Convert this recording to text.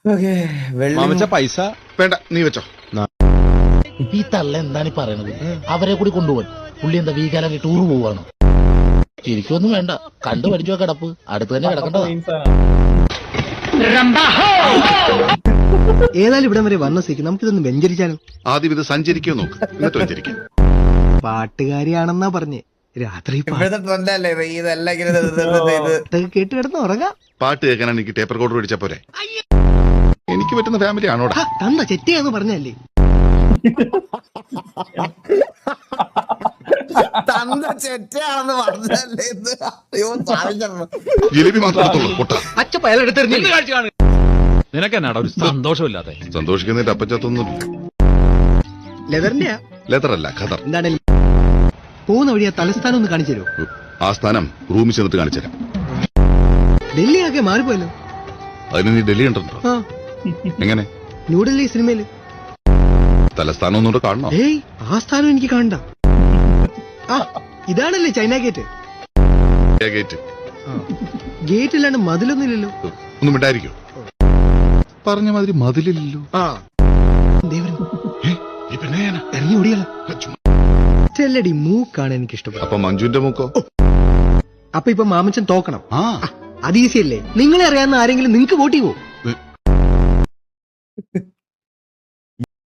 മാമച്ച പൈസ വേണ്ട, നീ വെച്ചോ. ഈ തള്ള എന്താണ് ഈ പറയണത്? അവരെ കൂടി കൊണ്ടുപോയി പുള്ളി എന്താ വീക്കാലാക്കി ടൂർ പോവാണോ? ശരിക്കൊന്നും വേണ്ട, കണ്ടു പഠിച്ചോ കിടപ്പ്, അടുത്ത് തന്നെ കിടക്കണ്ടോ? ഏതായാലും ഇവിടം വരെ വന്ന സ്ഥിതിക്ക് നമുക്കിതൊന്ന് വെഞ്ചരിച്ചാലോ? ആദ്യം ഇത് സഞ്ചരിക്കോ നോക്ക്, എന്നിട്ട് വെഞ്ചരിക്കാം. പാട്ടുകാരിയാണെന്നാ പറഞ്ഞേ. രാത്രി കേട്ട് കിടന്ന് ഉറങ്ങാം. പാട്ട് കേൾക്കാനാണ് എനിക്ക് ടേപ്പർ കോഡ് മേടിച്ചാ പോരെ? എനിക്ക് പറ്റുന്ന ഫാമിലി ആണോടാ? തന്ത ചെറ്റിയാന്ന് പറഞ്ഞല്ലേ? ജിലേബി മാത്രം എടുത്തോളൂ, പൊട്ടാ. അച്ഛപ്പ അയാൾ എടുത്തെറിഞ്ഞു. നിനക്കെന്നാടാ ഒരു സന്തോഷമില്ലാതെ? സന്തോഷിക്കുന്നതിന്റെ അപ്പച്ചത്തൊന്നും. ലെതറിന്റെയാ? ലെതറല്ല, ഖദർ. എന്താണേലും പോകുന്ന വഴി ആ തലസ്ഥാനം ഒന്ന് കാണിച്ചു തരുമോ? ആ സ്ഥാനം റൂമിൽ ചെന്നിട്ട് കാണിച്ചുതരാം. ഡൽഹി ആകെ മാറിപ്പോയല്ലോ. അതിന് നീ ഡൽഹി ഉണ്ടോ? ആ, എങ്ങനെ? ന്യൂഡൽഹി സിനിമയില്. തലസ്ഥാനം ഒന്നുകൂടെ കാണണോ? ഏയ്, ആ സ്ഥാനം എനിക്ക് കാണണ്ട. ആ, ഇതാണല്ലേ ചൈന ഗേറ്റ്. ഗേറ്റ് ഗേറ്റ് ഇല്ലാണ്ട് മതിലൊന്നുമില്ലല്ലോ. ഒന്നും മിണ്ടായിരിക്കോ? പറഞ്ഞ മാതിരി മതിലില്ലല്ലോ. ആ, ദേവൻ ഈ പിന്നെ ഇറങ്ങി ഓടിയല്ലോ. ചെല്ലടി മൂക്കാണ് എനിക്ക് ഇഷ്ടപ്പെട്ടത്. അപ്പൊ മഞ്ജുവിന്റെ മൂക്കോ? അപ്പൊ ഇപ്പൊ മാമച്ചൻ തോക്കണം. ആ, അത് ഈസി അല്ലേ? നിങ്ങളെ അറിയാവുന്ന ആരെങ്കിലും നിങ്ങക്ക് വോട്ട് ചെയ്യുവോ?